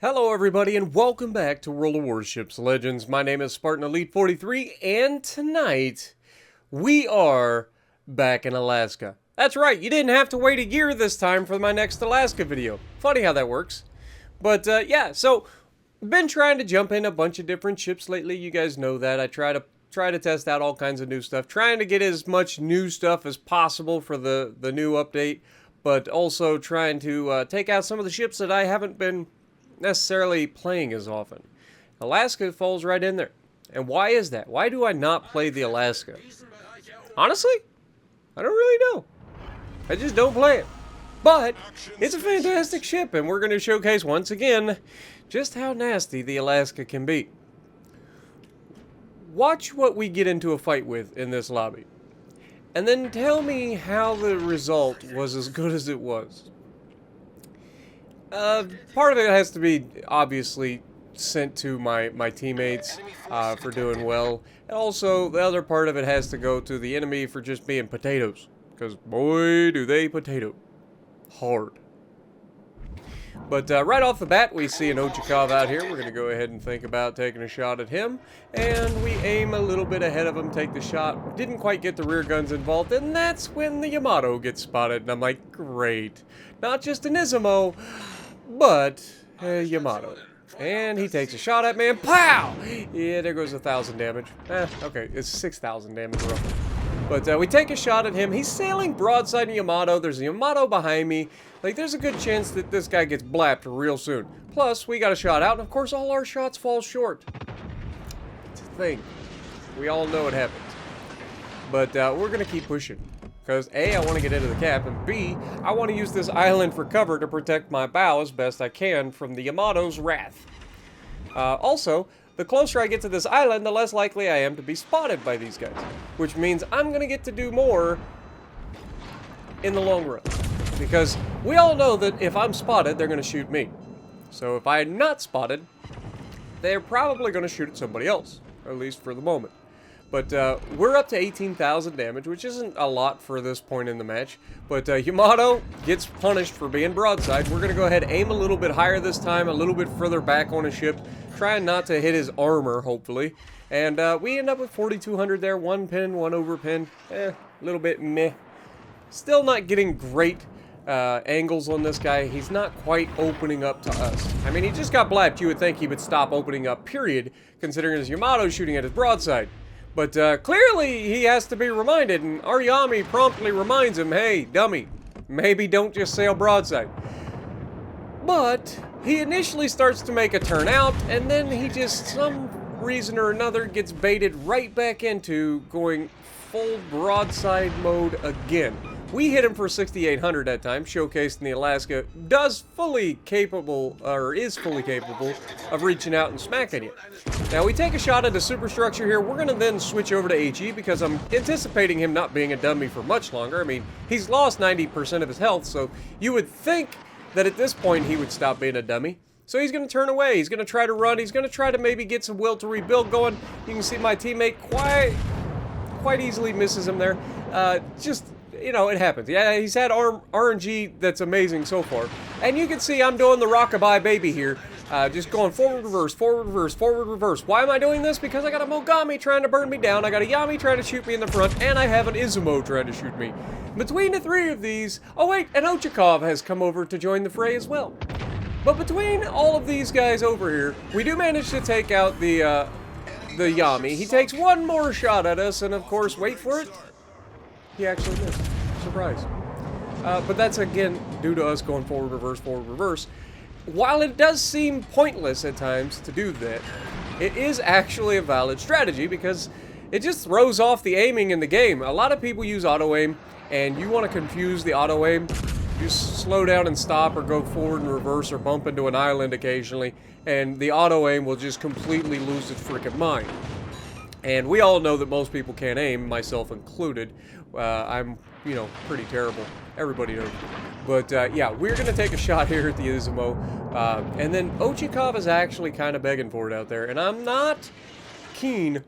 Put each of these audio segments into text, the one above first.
Hello everybody and welcome back to World of Warships Legends. My name is Spartan Elite 43 and tonight we are back in Alaska. That's right, you didn't have to wait a year this time for my next Alaska video. Funny how that works. But yeah, so been trying to jump in a bunch of different ships lately. You guys know that. I try to test out all kinds of new stuff, trying to get as much new stuff as possible for the new update, but also trying to take out some of the ships that I haven't been necessarily playing as often. Alaska falls right in there. And why is that? Why do I not play the Alaska? Honestly, I don't really know. I just don't play it. But it's a fantastic ship, and we're going to showcase once again just how nasty the Alaska can be. Watch what we get into a fight with in this lobby, and then tell me how the result was as good as it was. Part of it has to be obviously sent to my teammates for doing well, and also the other part of it has to go to the enemy for just being potatoes, because boy do they potato hard. But right off the bat we see an Ochakov out here. We're going to go ahead and think about taking a shot at him, and we aim a little bit ahead of him, take the shot, didn't quite get the rear guns involved, and that's when the Yamato gets spotted, and I'm like, great, not just an Izumo, but a Yamato. And he takes a shot at me, and pow! Yeah, there goes 1,000 damage. Okay, it's 6,000 damage roughly. But we take a shot at him. He's sailing broadside to Yamato. There's a Yamato behind me. Like, there's a good chance that this guy gets blapped real soon. Plus, we got a shot out, and of course, all our shots fall short. It's a thing. We all know it happens. But we're going to keep pushing. Because A, I want to get into the cap, and B, I want to use this island for cover to protect my bow as best I can from the Yamato's wrath. Also, the closer I get to this island, the less likely I am to be spotted by these guys. Which means I'm going to get to do more in the long run. Because we all know that if I'm spotted, they're going to shoot me. So if I'm not spotted, they're probably going to shoot at somebody else. At least for the moment. But we're up to 18,000 damage, which isn't a lot for this point in the match. But Yamato gets punished for being broadside. We're going to go ahead and aim a little bit higher this time, a little bit further back on his ship, trying not to hit his armor, hopefully. And we end up with 4,200 there, one pin, one overpin. A little bit meh. Still not getting great angles on this guy. He's not quite opening up to us. I mean, he just got blapped. You would think he would stop opening up, period, considering his Yamato shooting at his broadside. But clearly he has to be reminded, and Aryami promptly reminds him, hey, dummy, maybe don't just sail broadside. But he initially starts to make a turn out, and then he just, some reason or another, gets baited right back into going full broadside mode again. We hit him for 6,800 that time, showcased in the Alaska, is fully capable of reaching out and smacking you. Now we take a shot at the superstructure here. We're going to then switch over to HE because I'm anticipating him not being a dummy for much longer. I mean, he's lost 90% of his health, so you would think that at this point he would stop being a dummy. So he's going to turn away. He's going to try to run. He's going to try to maybe get some will to rebuild going. You can see my teammate quite easily misses him there. Just, you know, it happens. Yeah, he's had RNG that's amazing so far. And you can see I'm doing the rockabye baby here. Just going forward, reverse, forward, reverse, forward, reverse. Why am I doing this? Because I got a Mogami trying to burn me down, I got a Yami trying to shoot me in the front, and I have an Izumo trying to shoot me. Between the three of these... Oh wait, an Ochakov has come over to join the fray as well. But between all of these guys over here, we do manage to take out the Yami. He takes one more shot at us, and of course, wait for it, he actually missed. Surprise. But that's, again, due to us going forward, reverse. While it does seem pointless at times to do that, it is actually a valid strategy because it just throws off the aiming in the game. A lot of people use auto-aim, and you want to confuse the auto-aim. You slow down and stop or go forward and reverse or bump into an island occasionally, and the auto-aim will just completely lose its freaking mind. And we all know that most people can't aim, myself included. I'm, you know, pretty terrible. Everybody knows. But, yeah, we're going to take a shot here at the Izumo. And then Ochakov is actually kind of begging for it out there. And I'm not keen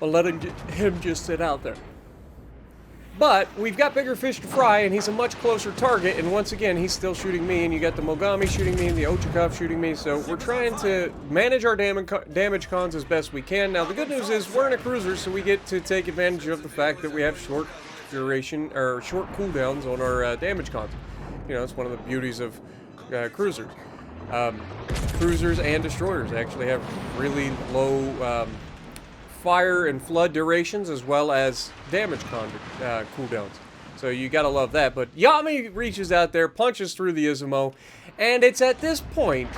on letting him just sit out there. But we've got bigger fish to fry, and he's a much closer target, and once again, he's still shooting me, and you got the Mogami shooting me, and the Ochakov shooting me, so we're trying to manage our damage cons as best we can. Now, the good news is we're in a cruiser, so we get to take advantage of the fact that we have short duration, or short cooldowns on our damage cons. You know, it's one of the beauties of cruisers. Cruisers and destroyers actually have really low fire and flood durations as well as damage cooldowns. So you gotta love that. But Yami reaches out there, punches through the Izumo, and it's at this point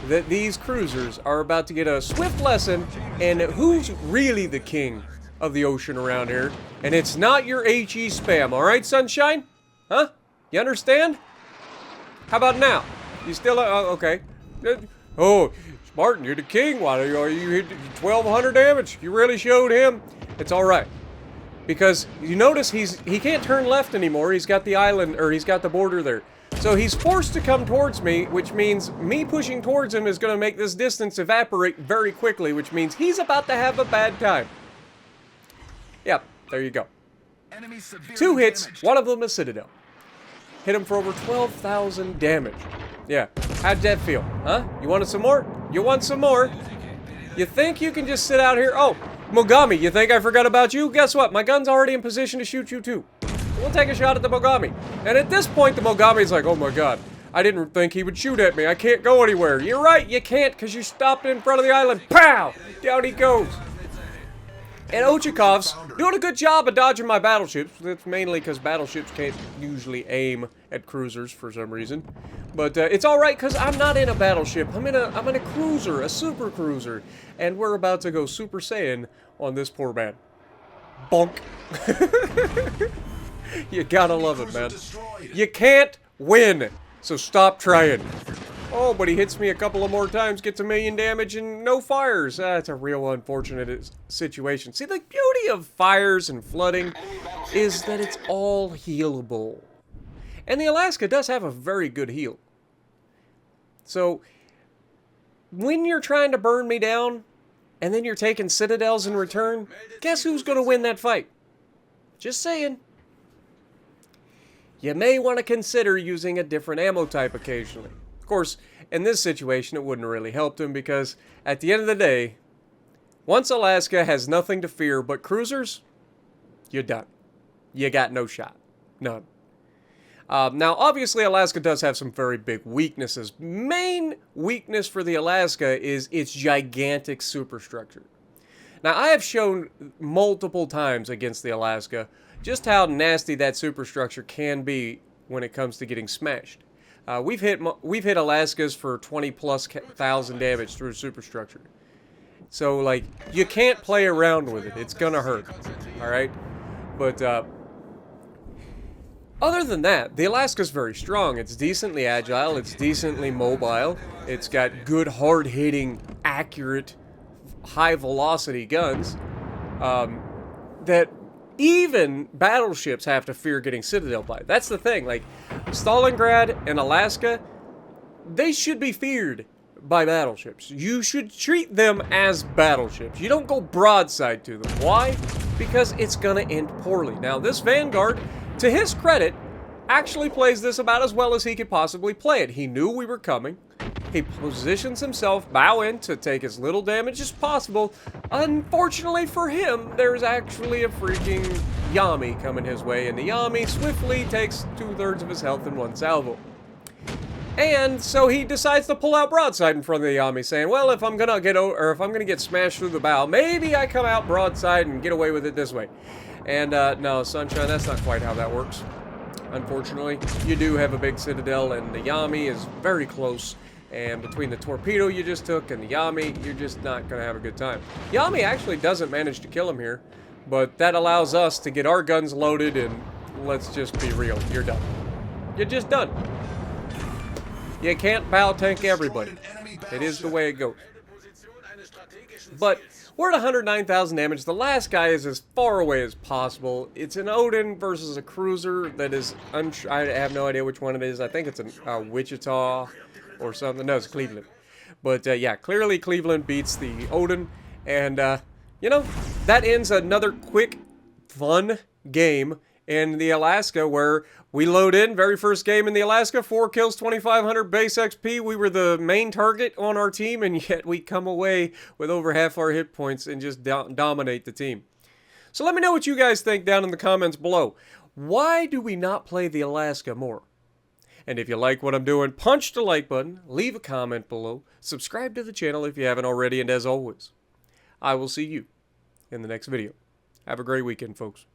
that these cruisers are about to get a swift lesson in who's really the king of the ocean around here. And it's not your HE spam, alright, Sunshine? Huh? You understand? How about now? You still, okay. Oh, Spartan, you're the king. Why are you hit 1,200 damage? You really showed him. It's all right, because you notice he can't turn left anymore. He's got the island, or he's got the border there. So he's forced to come towards me, which means me pushing towards him is going to make this distance evaporate very quickly, which means he's about to have a bad time. Yep, there you go. 2 hits, one of them a Citadel. Hit him for over 12,000 damage. Yeah, how'd that feel? Huh? You wanted some more? You want some more? You think you can just sit out here? Oh, Mogami, you think I forgot about you? Guess what? My gun's already in position to shoot you too. We'll take a shot at the Mogami. And at this point, the Mogami's like, oh my god, I didn't think he would shoot at me. I can't go anywhere. You're right, you can't, because you stopped in front of the island. Pow! Down he goes. And Ochakov's doing a good job of dodging my battleships. That's mainly because battleships can't usually aim at cruisers for some reason. But it's all right because I'm not in a battleship. I'm in a cruiser, a super cruiser, and we're about to go Super Saiyan on this poor man. Bonk. You gotta love it, man. You can't win, so stop trying. Oh, but he hits me a couple of more times, gets 1,000,000 damage, and no fires. It's a real unfortunate situation. See, the beauty of fires and flooding is that it's all healable. And the Alaska does have a very good heal. So, when you're trying to burn me down, and then you're taking Citadels in return, guess who's going to win that fight? Just saying. You may want to consider using a different ammo type occasionally. Of course, in this situation, it wouldn't really help him because, at the end of the day, once Alaska has nothing to fear but cruisers, you're done. You got no shot. None. Now, obviously, Alaska does have some very big weaknesses. Main weakness for the Alaska is its gigantic superstructure. Now, I have shown multiple times against the Alaska just how nasty that superstructure can be when it comes to getting smashed. We've hit Alaskas for 20,000+ damage through superstructure. So, like, you can't play around with it. It's gonna hurt. Alright? But, other than that, the Alaska's very strong. It's decently agile. It's decently mobile. It's got good, hard-hitting, accurate, high-velocity guns. That even battleships have to fear getting Citadel by. That's the thing. Like, Stalingrad and Alaska, they should be feared by battleships. You should treat them as battleships. You don't go broadside to them. Why? Because it's gonna end poorly. Now, this Vanguard, to his credit, actually plays this about as well as he could possibly play it. He knew we were coming. He positions himself, bow in to take as little damage as possible. Unfortunately for him, there's actually a freaking Yami coming his way, and the Yami swiftly takes 2/3 of his health in one salvo. And so he decides to pull out broadside in front of the Yami, saying, well, if I'm gonna get smashed through the bow, maybe I come out broadside and get away with it this way. And no, Sunshine, that's not quite how that works. Unfortunately, you do have a big Citadel, and the Yami is very close. And between the torpedo you just took and the Yami, you're just not going to have a good time. Yami actually doesn't manage to kill him here, but that allows us to get our guns loaded, and let's just be real, you're done. You're just done. You can't bow tank everybody. It is the way it goes. But we're at 109,000 damage. The last guy is as far away as possible. It's an Odin versus a cruiser that is, I have no idea which one it is. I think it's a Wichita or something. No, it's Cleveland. But yeah, clearly Cleveland beats the Odin. And, you know, that ends another quick, fun game in the Alaska where we load in, very first game in the Alaska, 4 kills, 2,500 base XP. We were the main target on our team, and yet we come away with over half our hit points and just dominate the team. So let me know what you guys think down in the comments below. Why do we not play the Alaska more? And if you like what I'm doing, punch the like button, leave a comment below, subscribe to the channel if you haven't already, and as always, I will see you in the next video. Have a great weekend, folks.